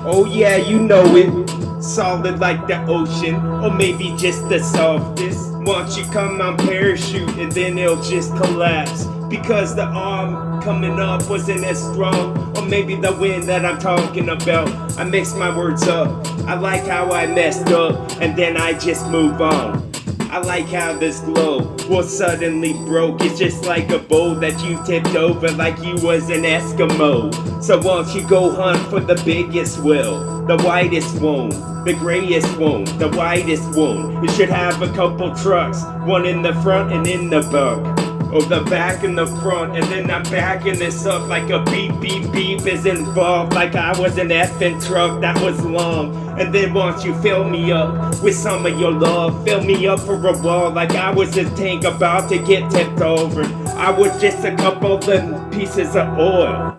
Oh yeah, you know it. Solid like the ocean, or maybe just the softest. Once you come on parachute and then it'll just collapse. Because the arm coming up wasn't as strong. Or maybe the wind that I'm talking about. I mix my words up. I like how I messed up, and then I just move on. I like how this glow was suddenly broke. It's just like a bowl that you tipped over like you was an Eskimo. So won't you go hunt for the biggest whale, the whitest one, the grayest one, the whitest one. It should have a couple trucks, one in the front and in the back. Or the back and the front, and then I'm backing this up like a beep beep beep is involved, like I was an effing truck that was long. And then once you fill me up with some of your love, fill me up for a wall like I was a tank about to get tipped over. I was just a couple of them pieces of oil.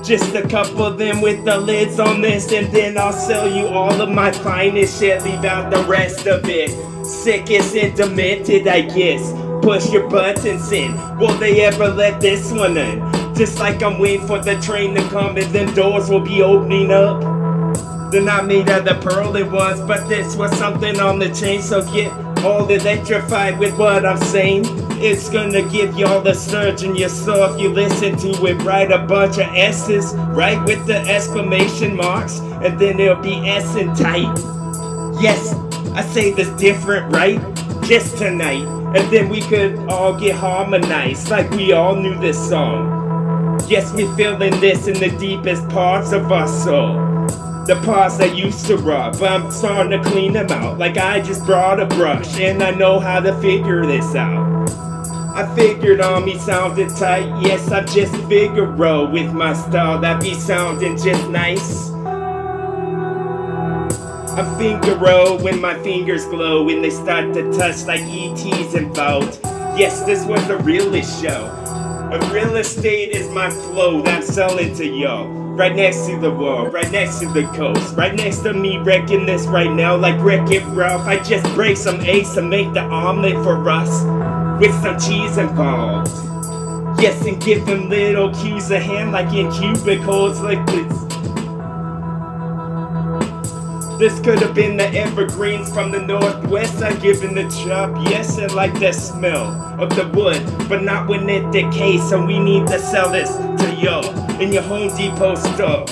Just a couple of them with the lids on this, and then I'll sell you all of my finest shit, leave out the rest of it. Sickest and demented, I guess. Push your buttons in. Will they ever let this one in? Just like I'm waiting for the train to come and then doors will be opening up. They're not made of the pearly ones, but this was something on the chain, so get all electrified with what I'm saying. It's gonna give y'all the surge in your soul if you listen to it. Write a bunch of S's, right with the exclamation marks, and then it'll be S and tight. Yes, I say this different, right? Just tonight. And then we could all get harmonized like we all knew this song. Yes, we're feeling this in the deepest parts of our soul. The parts that used to rot, but I'm starting to clean them out. Like I just brought a brush and I know how to figure this out. I figured on me sounded tight. Yes, I'm just Figaro with my style that be sounding just nice. I Figaro when my fingers glow when they start to touch like ET's involved. Yes, this was the realest show. A real estate is my flow that I'm selling to y'all. Right next to the wall, right next to the coast, right next to me wrecking this right now like Wreck-It Ralph. I just break some eggs to make the omelet for us with some cheese involved. Yes, and give them little cues of hand like in cubicles like this. This could have been the evergreens from the northwest. I given the chop, yes, I like the smell of the wood, but not when it decays. So we need to sell this to y'all in your Home Depot store.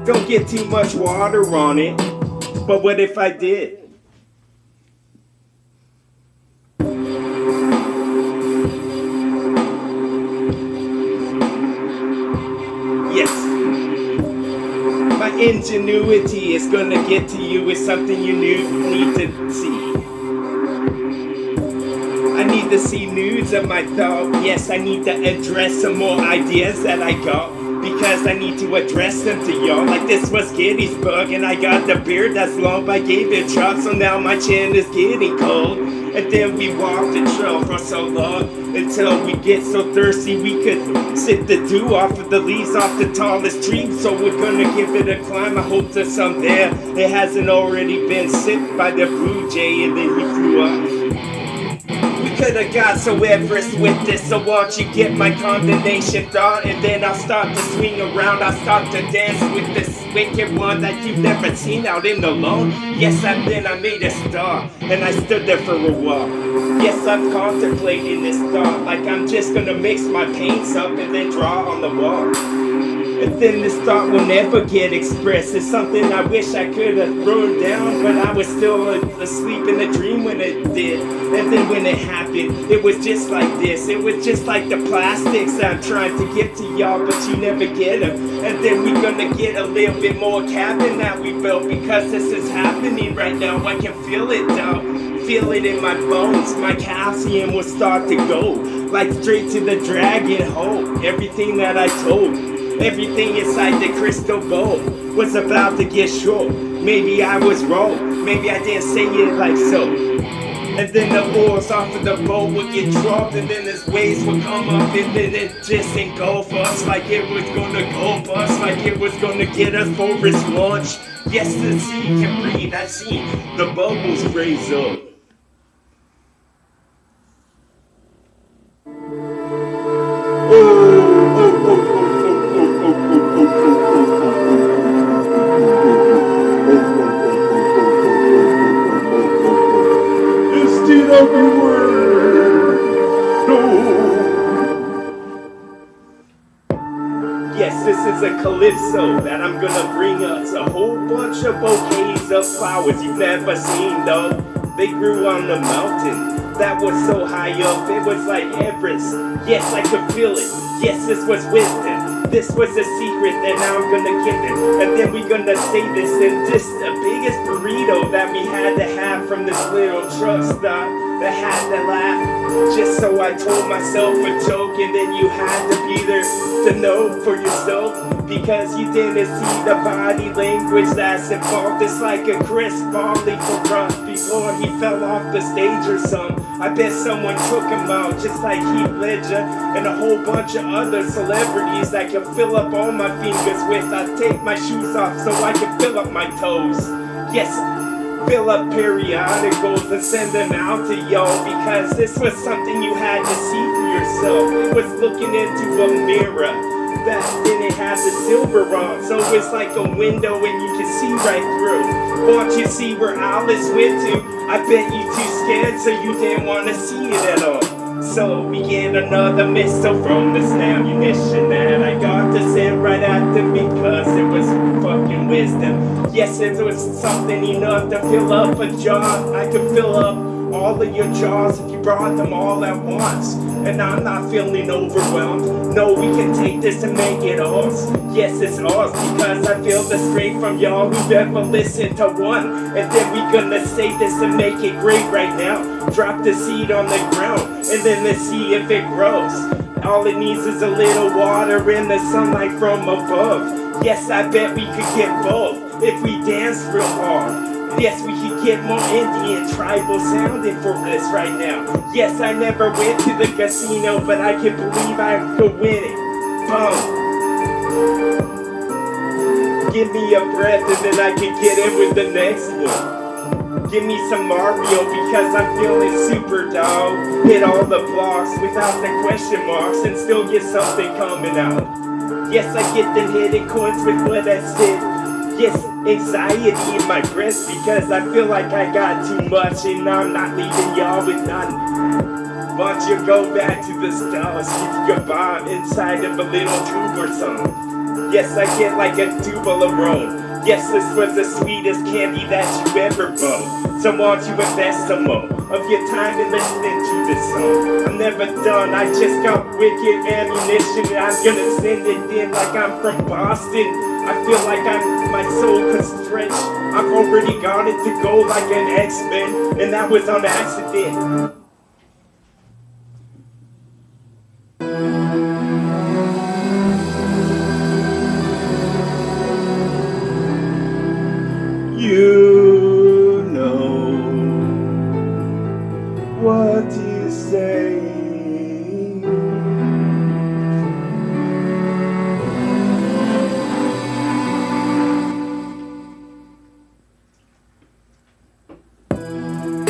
Don't get too much water on it, but what if I did? Yes. My ingenuity is gonna get to you with something you need to see. I need to see nudes of my thought. Yes, I need to address some more ideas that I got, because I need to address them to y'all. Like this was Gettysburg and I got the beard that's long, I gave it chop, so now my chin is getting cold. And then we walked the trail for so long until we get so thirsty we could sip the dew off of the leaves off the tallest tree. So we're gonna give it a climb. I hope there's some there. It hasn't already been sipped by the blue jay and then he flew off. We could've got so Everest with this, so won't you get my condemnation thought? And then I'll start to swing around, I'll start to dance with this wicked one that you've never seen out in the lawn. Yes, and then I made a star, and I stood there for a while. Yes, I'm contemplating this thought, like I'm just gonna mix my paints up and then draw on the wall. And then this thought will never get expressed. It's something I wish I could have thrown down, but I was still asleep in the dream when it did. And then when it happened, it was just like this. It was just like the plastics I'm trying to give to y'all, but you never get them. And then we gonna get a little bit more cabin that we built, because this is happening right now. I can feel it now. Feel it in my bones. My calcium will start to go like straight to the dragon hole. Everything that I told, everything inside the crystal bowl was about to get short. Maybe I was wrong. Maybe I didn't say it like so. And then the oars off of the boat would get dropped, and then this waves would come up, and then it just engulf us like it was gonna go bust, like it was gonna get us for its launch. Yes, the sea can breathe. I see the bubbles raise up. Oh, oh, oh, oh, oh, oh, oh, oh, oh, oh, oh, oh. Yes, this is a calypso that I'm gonna bring us a whole bunch of bouquets of flowers you've never seen though. They grew on the mountain that was so high up, it was like Everest. Yes, I could feel it. Yes, this was wisdom. This was a secret that now I'm gonna give it. And then we gonna say this in just the biggest burrito that we had to have from this little truck stop that had to laugh. Just so I told myself a joke, and then you had to be there to know for yourself, because you didn't see the body language that's involved. It's like a Chris Farley for us before he fell off the stage or something. I bet someone took him out, just like Heath Ledger and a whole bunch of other celebrities I can fill up all my fingers with. I take my shoes off so I can fill up my toes. Yes, fill up periodicals and send them out to y'all, because this was something you had to see for yourself. It was looking into a mirror that didn't have the silver on, so it's like a window and you can see right through. Won't you see where Alice went to? I bet you too scared, so you didn't want to see it at all. So we get another missile from this ammunition that I got to send right after me, cause it was fucking wisdom. Yes, it was something enough to fill up a jar. I could fill up all of your jars if you brought them all at once. And I'm not feeling overwhelmed. No, we can take this and make it ours. Yes, it's ours, because I feel the strength from y'all who've ever listened to one. And then we gonna say this and make it great right now. Drop the seed on the ground, and then let's see if it grows. All it needs is a little water and the sunlight from above. Yes, I bet we could get both if we dance real hard. Yes, we could get more Indian tribal sounding for this right now. Yes, I never went to the casino, but I can believe I could win it. Give me a breath and then I can get in with the next one. Give me some Mario because I'm feeling super dog. Hit all the blocks without the question marks and still get something coming out. Yes, I get them hidden coins with what I said. Yes, anxiety in my breast because I feel like I got too much and I'm not leaving y'all with none. Why don't you go back to the stars, keep your bomb inside of a little tube or something. Yes, I get like a tubal of Rome. Yes, this was the sweetest candy that you ever bought. So won't you invest some more of your time in listening to this song? I'm never done, I just got wicked ammunition and I'm gonna send it in like I'm from Boston. I feel like my soul could stretch. I've already got it to go like an X-Men, and that was on accident. You know what you say.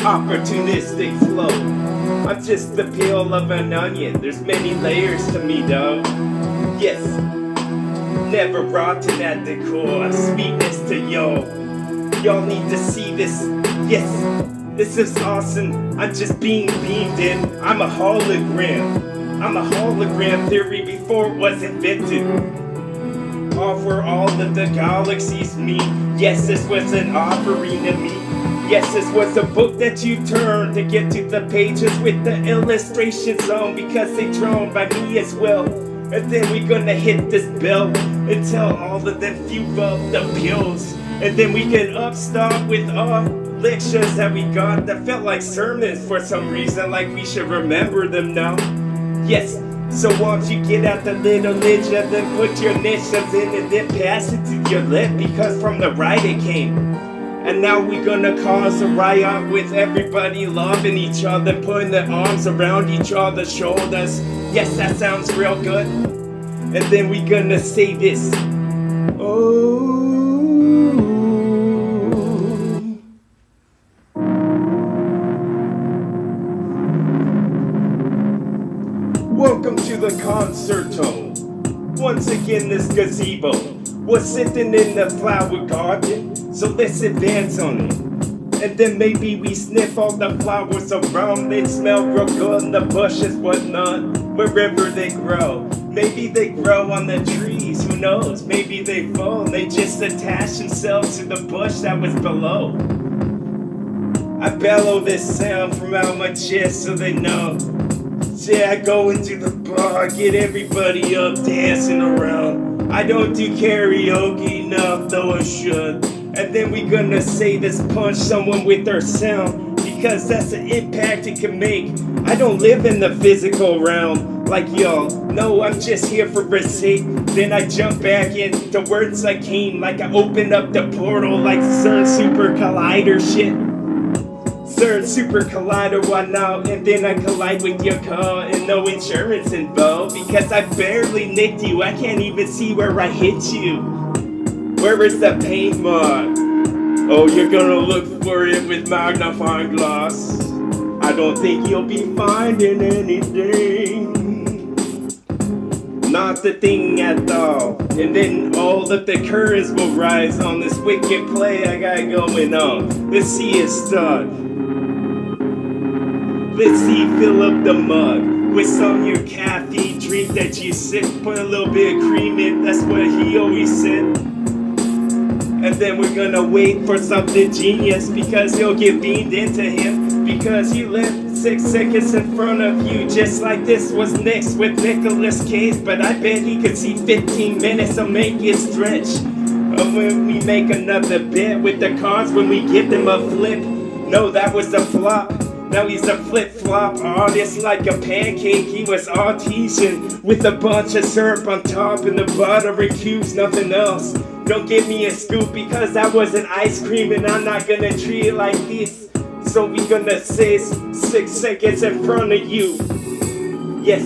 Opportunistic flow. I'm just the peel of an onion. There's many layers to me, dog. Yes, never rotten at the core. Sweetness to y'all. Y'all need to see this. Yes, this is awesome. I'm just being beamed in. I'm a hologram. I'm a hologram theory before it was invented. Offer all of the galaxies me. Yes, this was an offering to me. Yes, this was a book that you turned to get to the pages with the illustrations on, because they drawn by me as well. And then we gonna hit this bell and tell all of them few up the pills. And then we can upstart with our lectures that we got that felt like sermons for some reason, like we should remember them now. Yes, so once you get out the little ledger, then put your initials in and then pass it to your left, because from the right it came. And now we gonna cause a riot with everybody loving each other, putting their arms around each other's shoulders. Yes, that sounds real good. And then we gonna say this. Oh. Welcome to the concerto. Once again, this gazebo was sitting in the flower garden, so let's advance on it. And then maybe we sniff all the flowers around. They smell real good in the bushes, whatnot, wherever they grow. Maybe they grow on the trees, who knows? Maybe they fall and they just attach themselves to the bush that was below. I bellow this sound from out my chest so they know. Yeah, I go into the bar, get everybody up dancing around. I don't do karaoke enough, though I should. And then we gonna say this, punch someone with our sound, because that's the impact it can make. I don't live in the physical realm like y'all. No, I'm just here for receipt. Then I jump back in the words I came, like I open up the portal like CERN Super Collider shit. CERN Super Collider, why not? And then I collide with your car and no insurance involved, because I barely nicked you. I can't even see where I hit you. Where is the paint mark? Oh, you're gonna look for it with magnifying glass. I don't think you'll be finding anything. Not the thing at all. And then all of the currents will rise on this wicked play I got going on. Let's see it start. Let's see, fill up the mug with some of your caffeine drink that you sip. Put a little bit of cream in, that's what he always said. And then we're gonna wait for something genius, because he'll get beamed into him, because he left 6 seconds in front of you, just like this was next with Nicolas Cage. But I bet he could see 15 minutes and make it stretch. And when we make another bet with the cards, when we give them a flip, no, that was a flop. Now he's a flip-flop artist like a pancake. He was artesian with a bunch of syrup on top and the butter and cubes, nothing else. Don't give me a scoop, because that wasn't ice cream and I'm not gonna treat it like this. So we gonna say 6 seconds in front of you. Yes.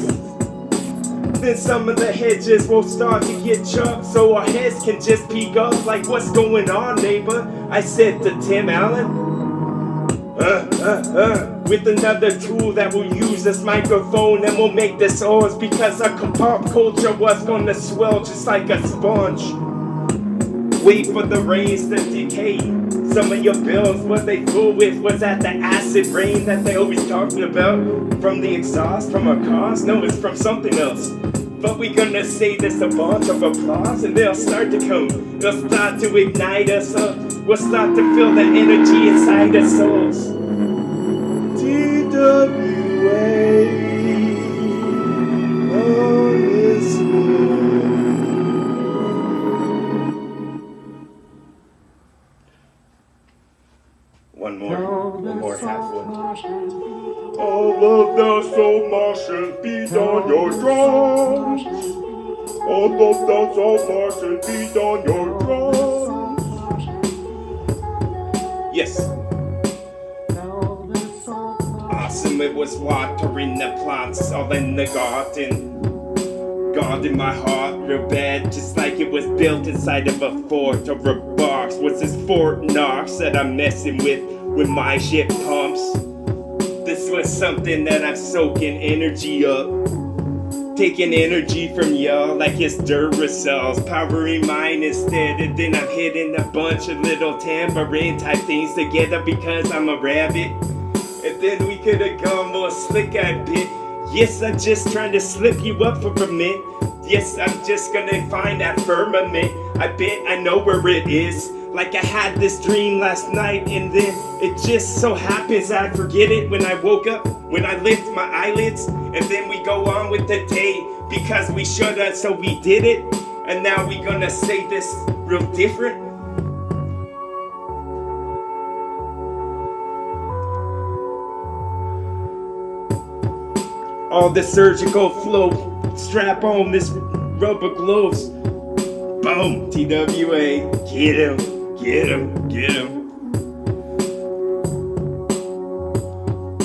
Then some of the hedges will start to get chopped, so our heads can just peek up like, what's going on, neighbor? I said to Tim Allen. With another tool that will use this microphone and we'll make this ours, because our pop culture was gonna swell just like a sponge. Wait for the rains to decay. Some of your bills, what they full with, was that the acid rain that they always talking about? From the exhaust, from our cars? No, it's from something else. But we gonna say this a bunch of applause, and they'll start to come. They'll start to ignite us up. We'll start to feel the energy inside our souls. TWA on this world. One more half one. All of the soul Martians beat on your drums. All of the soul Martians beat on your drums. Yes. Awesome, it was watering the plants all in the garden. God in my heart, real bad, just like it was built inside of a fort or a box. What's this Fort Knox that I'm messing with my shit pumps? This was something that I'm soaking energy up, taking energy from y'all like it's Duracells, powering mine instead. And then I'm hitting a bunch of little tambourine type things together because I'm a rabbit. And then we could have gone more slick, I bet. Yes, I'm just trying to slip you up for a minute. Yes, I'm just gonna find that firmament. I bet I know where it is. Like I had this dream last night, and then it just so happens I forget it when I woke up, when I lift my eyelids. And then we go on with the day, because we should have, so we did it. And now we gonna say this real different. All the surgical flow, strap on this rubber gloves. Boom, TWA, get him, get him, get him.